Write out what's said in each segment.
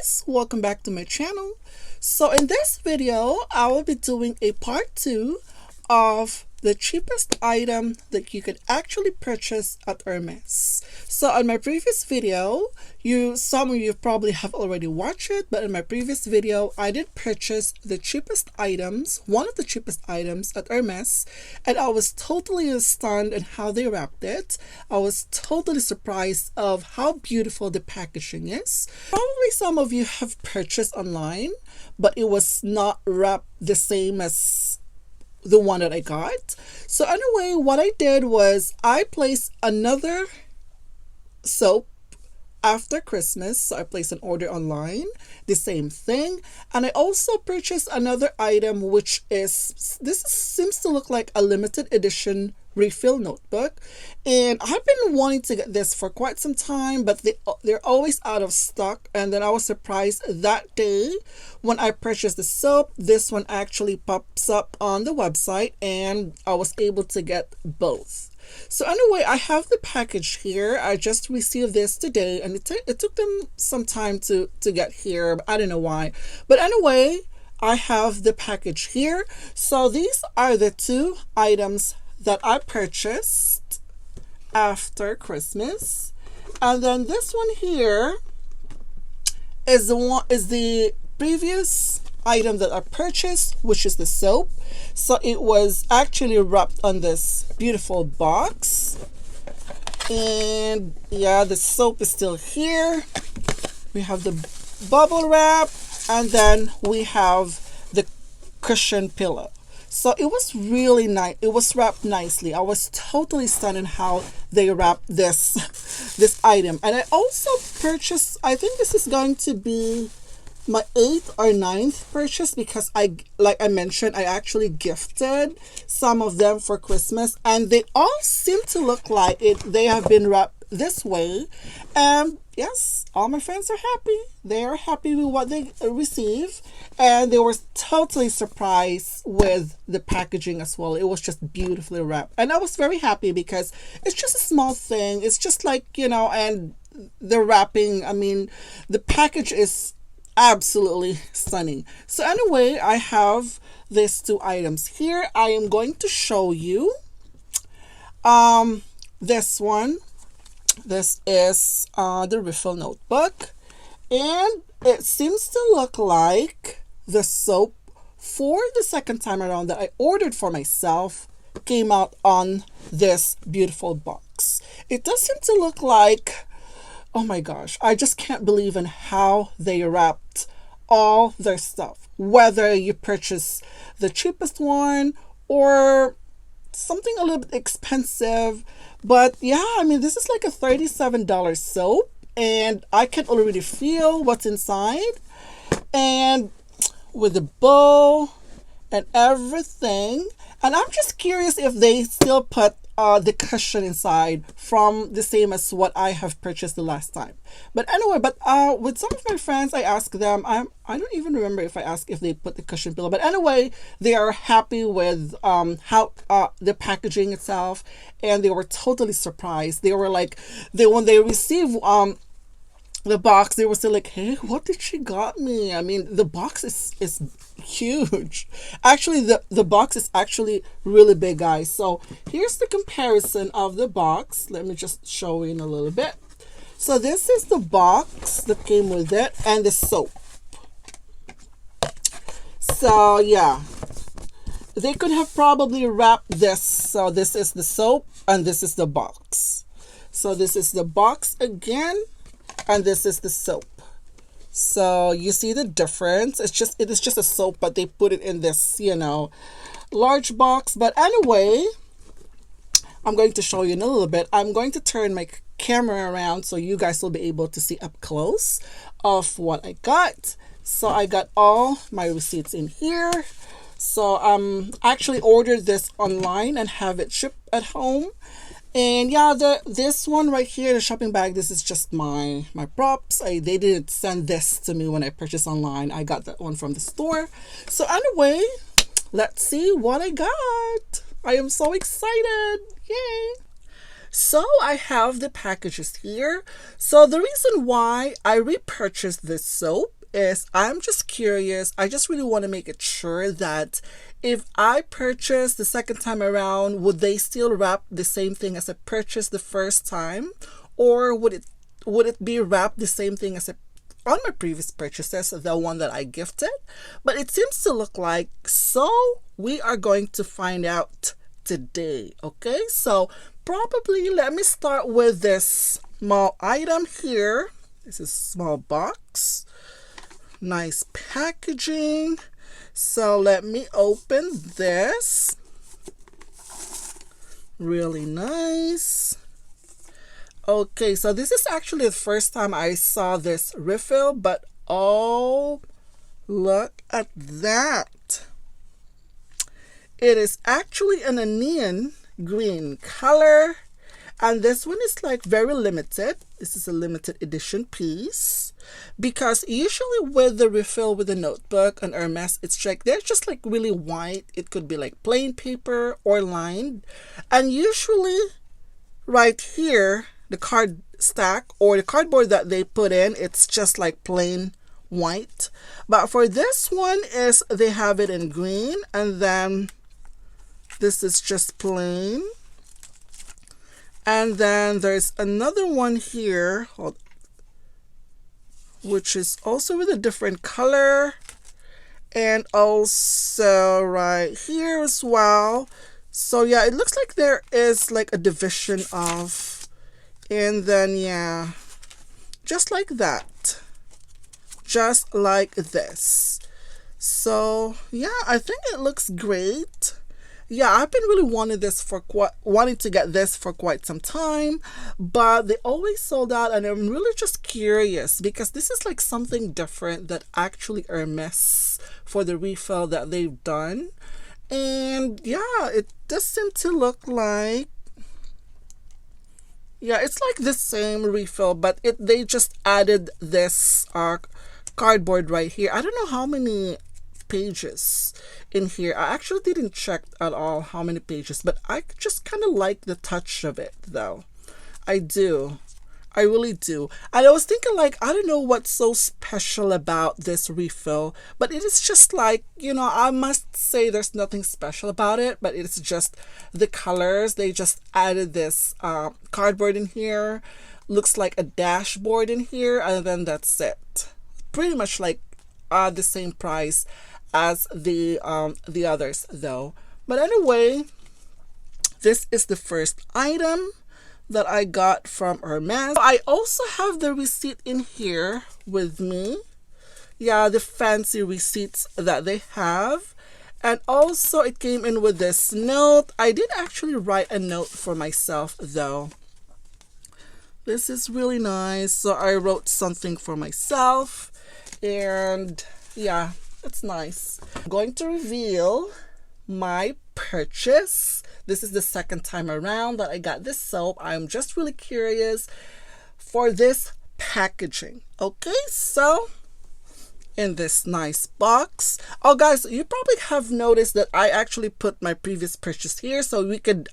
guys, welcome back to my channel. So in this video I will be doing a part 2 of the cheapest item that you could actually purchase at Hermes. So on my previous video, some of you probably have already watched it, but in my previous video I did purchase the cheapest items, one of the cheapest items at Hermes, and I was totally stunned at how they wrapped it. I was totally surprised of how beautiful the packaging is. Probably some of you have purchased online, but it was not wrapped the same as the one that I got. So anyway, what I did was I placed another soap after Christmas. So I placed an order online, the same thing, and I also purchased another item, which is seems to look like a limited edition refill notebook, and I've been wanting to get this for quite some time, but they're always out of stock. And then I was surprised that day when I purchased the soap, this one actually pops up on the website, and I was able to get both. So anyway, I have the package here. I just received this today, and it took them some time to get here. I don't know why, but anyway, I have the package here. So these are the two items that I purchased after Christmas, and then this one here is the previous item that I purchased, which is the soap. So it was actually wrapped on this beautiful box, and yeah, the soap is still here. We have the bubble wrap, and then we have the cushion pillow. So it was really nice. It was wrapped nicely. I was totally stunned at how they wrapped this item. And I also purchased, I think this is going to be my 8th or 9th purchase, because like I mentioned, I actually gifted some of them for Christmas, and they all seem to look like they have been wrapped this way. And yes, all my friends are happy. They are happy with what they receive, and they were totally surprised with the packaging as well. It was just beautifully wrapped, and I was very happy because it's just a small thing. It's just like, and the wrapping, I mean, the package is absolutely stunning. So anyway, I have these two items here. I am going to show you this one. This is the refill notebook, and it seems to look like the soap for the second time around that I ordered for myself came out on this beautiful box. It does seem to look like, oh my gosh, I just can't believe in how they wrapped all their stuff, whether you purchase the cheapest one or something a little bit expensive. But yeah, I mean, this is like a $37 soap, and I can already feel what's inside, and with the bow and everything. And I'm just curious if they still put the cushion inside from the same as what I have purchased the last time. But anyway, with some of my friends, I asked them, I don't even remember if I asked if they put the cushion pillow, but anyway, they are happy with how the packaging itself, and they were totally surprised. They were like, when they received the box, they were still like, hey, what did she got me? I mean, the box is huge. Actually, the box is actually really big, guys. So here's the comparison of the box. Let me just show you in a little bit. So this is the box that came with it, and the soap. So yeah, they could have probably wrapped this. So this is the soap, and this is the box. So this is the box again, and this is the soap. So you see the difference. It is just a soap, but they put it in this, large box. But anyway, I'm going to show you in a little bit. I'm going to turn my camera around so you guys will be able to see up close of what I got. So I got all my receipts in here. So actually ordered this online and have it shipped at home. And yeah, this one right here, the shopping bag, this is just my props. They didn't send this to me when I purchased online. I got that one from the store. So anyway, let's see what I got. I am so excited. Yay. So I have the packages here. So the reason why I repurchased this soap is I'm just curious. I just really want to make it sure that if I purchase the second time around, would they still wrap the same thing as I purchased the first time? Or would it be wrapped the same thing as on my previous purchases, the one that I gifted? But it seems to look like so. We are going to find out today. Okay, so probably let me start with this small item here. This is a small box, nice packaging. So let me open this. Really nice. Okay, so this is actually the first time I saw this refill, but oh, look at that. It is actually an onion green color, and this one is like very limited. This is a limited edition piece, because usually with the refill with the notebook and Hermes, it's like they're just like really white. It could be like plain paper or lined, and usually right here, the card stack or the cardboard that they put in, it's just like plain white. But for this one is they have it in green, and then this is just plain. And then there's another one here, which is also with a different color, and also right here as well. So yeah, it looks like there is like a division of, and then yeah, just like that, just like this. So yeah, I think it looks great. Yeah, I've been really wanting to get this for quite some time, but they always sold out, and I'm really just curious because this is like something different that actually Hermes for the refill that they've done. And yeah, it does seem to look like, yeah, it's like the same refill, but they just added this cardboard right here. I don't know how many pages in here. I actually didn't check at all how many pages, but I just kind of like the touch of it though. I do. I really do. And I was thinking like, I don't know what's so special about this refill, but it is just like, I must say there's nothing special about it, but it's just the colors. They just added this cardboard in here. Looks like a dashboard in here, and then that's it. Pretty much like the same price as the others though. But anyway, this is the first item that I got from Hermes. I also have the receipt in here with me. Yeah, the fancy receipts that they have. And also it came in with this note. I did actually write a note for myself though. This is really nice. So I wrote something for myself, and yeah, it's nice. I'm going to reveal my purchase. This is the second time around that I got this soap. I'm just really curious for this packaging. Okay, so in this nice box. Oh guys, you probably have noticed that I actually put my previous purchase here, so we could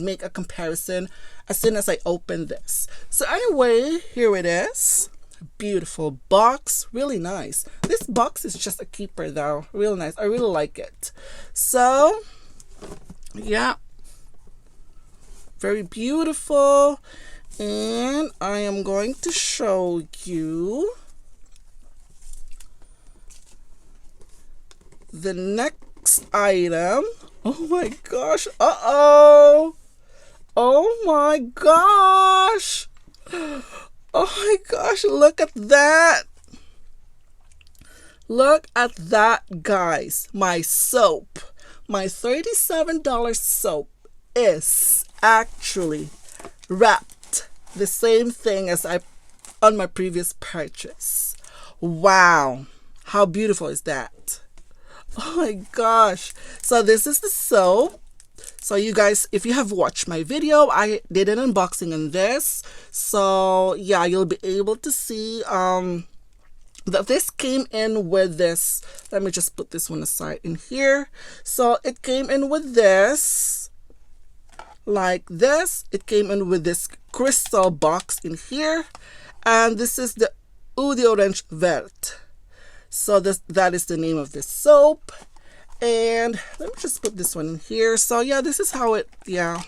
make a comparison as soon as I open this. So anyway, here it is. Beautiful box, really nice. This box is just a keeper though, real nice. I really like it. So yeah, very beautiful. And I am going to show you the next item. Oh my gosh. Oh my gosh. Oh my gosh, look at that. Look at that, guys. My soap, my $37 soap is actually wrapped the same thing as I on my previous purchase. Wow, how beautiful is that? Oh my gosh. So this is the soap. So you guys, if you have watched my video, I did an unboxing on this. So yeah, you'll be able to see that this came in with this. Let me just put this one aside in here. So it came in with this, like this. It came in with this crystal box in here, and this is the Eau d'Orange Verte. So that is the name of this soap. And let me just put this one in here. So yeah, this is how it, yeah,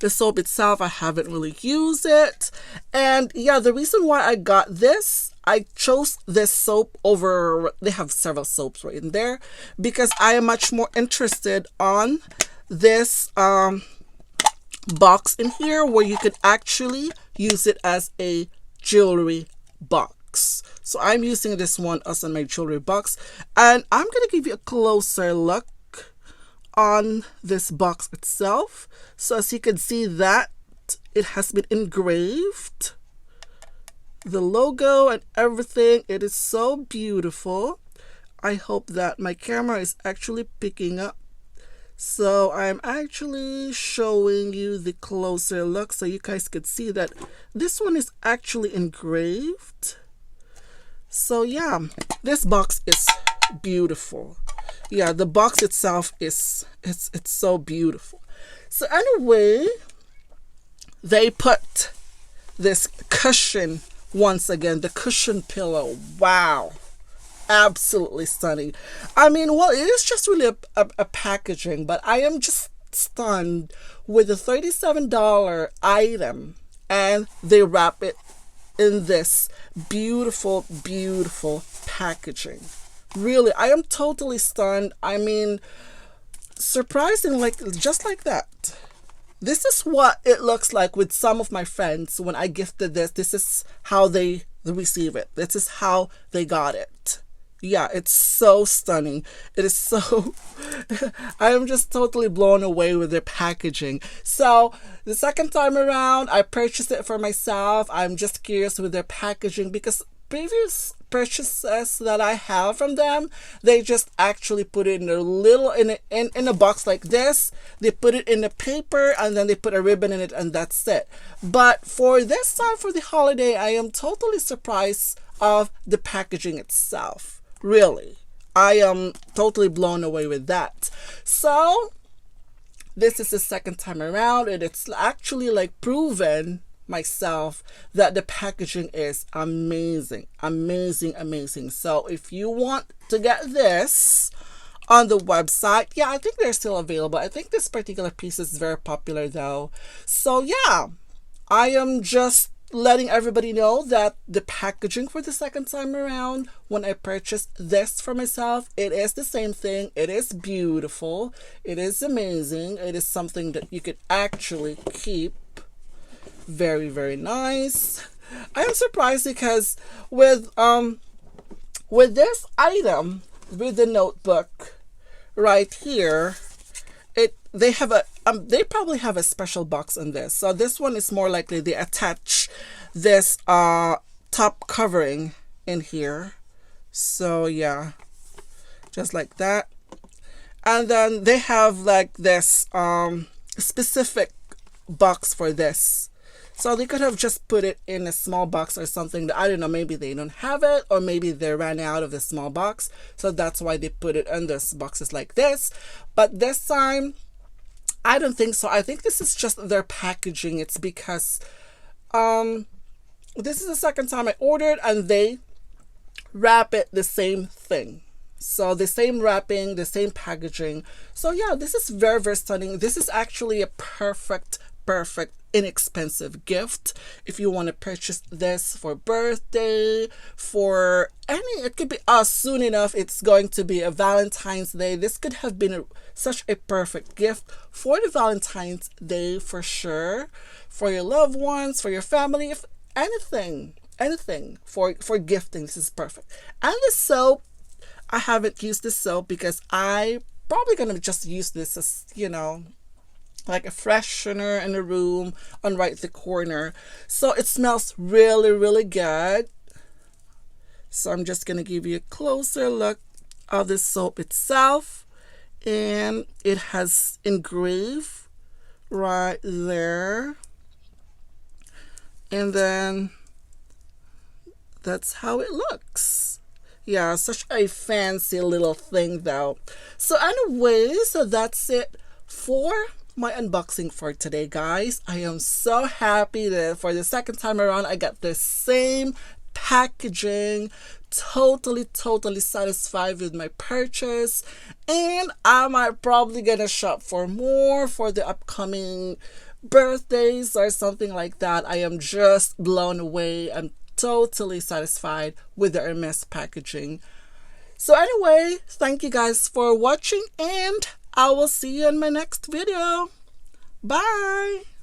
the soap itself, I haven't really used it. And yeah, the reason why I got this, I chose this soap over, they have several soaps right in there, because I am much more interested on this box in here, where you could actually use it as a jewelry box. So I'm using this one as on my jewelry box, and I'm gonna give you a closer look on this box itself. So as you can see, that it has been engraved, the logo and everything. It is so beautiful. I hope that my camera is actually picking up. So I'm actually showing you the closer look so you guys could see that this one is actually engraved. So yeah, this box is beautiful. Yeah, the box itself is, it's so beautiful. So anyway, they put this cushion, once again, the cushion pillow. Wow, absolutely stunning. I mean, well, it is just really a packaging, but I am just stunned with a $37 item, and they wrap it in this beautiful, beautiful packaging. Really, I am totally stunned. I mean, surprising, like, just like that. This is what it looks like with some of my friends when I gifted this. This is how they receive it. This is how they got it. Yeah, it's so stunning. It is so, I am just totally blown away with their packaging. So the second time around, I purchased it for myself. I'm just curious with their packaging, because previous purchases that I have from them, they just actually put it in a little, in a box like this. They put it in a paper, and then they put a ribbon in it, and that's it. But for this time, for the holiday, I am totally surprised of the packaging itself. Really, I am totally blown away with that. So this is the second time around, and it's actually like proven myself that the packaging is amazing, amazing, amazing. So if you want to get this on the website, yeah, I think they're still available. I think this particular piece is very popular though. So yeah, I am just letting everybody know that the packaging for the second time around, when I purchased this for myself, it is the same thing. It is beautiful. It is amazing. It is something that you could actually keep. Very, very nice. I am surprised because with this item, with the notebook right here, they have a they probably have a special box on this. So this one is more likely they attach this top covering in here. So yeah, just like that. And then they have like this specific box for this. So they could have just put it in a small box or something. I don't know, maybe they don't have it, or maybe they ran out of the small box. So that's why they put it in those boxes like this. But this time, I don't think so. I think this is just their packaging. It's because this is the second time I ordered, and they wrap it the same thing. So the same wrapping, the same packaging. So yeah, this is very, very stunning. This is actually a perfect inexpensive gift if you want to purchase this for birthday, for any, it could be soon enough it's going to be a Valentine's Day. This could have been such a perfect gift for the Valentine's Day, for sure, for your loved ones, for your family, if anything for gifting. This is perfect. And the soap, I haven't used this soap because I probably gonna just use this as, you know, like a freshener in the room on right the corner. So it smells really, really good. So I'm just going to give you a closer look of the soap itself. And it has engraved right there. And then that's how it looks. Yeah, such a fancy little thing though. So anyway, so that's it for my unboxing for today, guys. I am so happy that for the second time around I got the same packaging. Totally satisfied with my purchase, and I might probably gonna shop for more for the upcoming birthdays or something like that. I am just blown away. I'm totally satisfied with the Hermes packaging. So anyway, thank you guys for watching, and I will see you in my next video. Bye!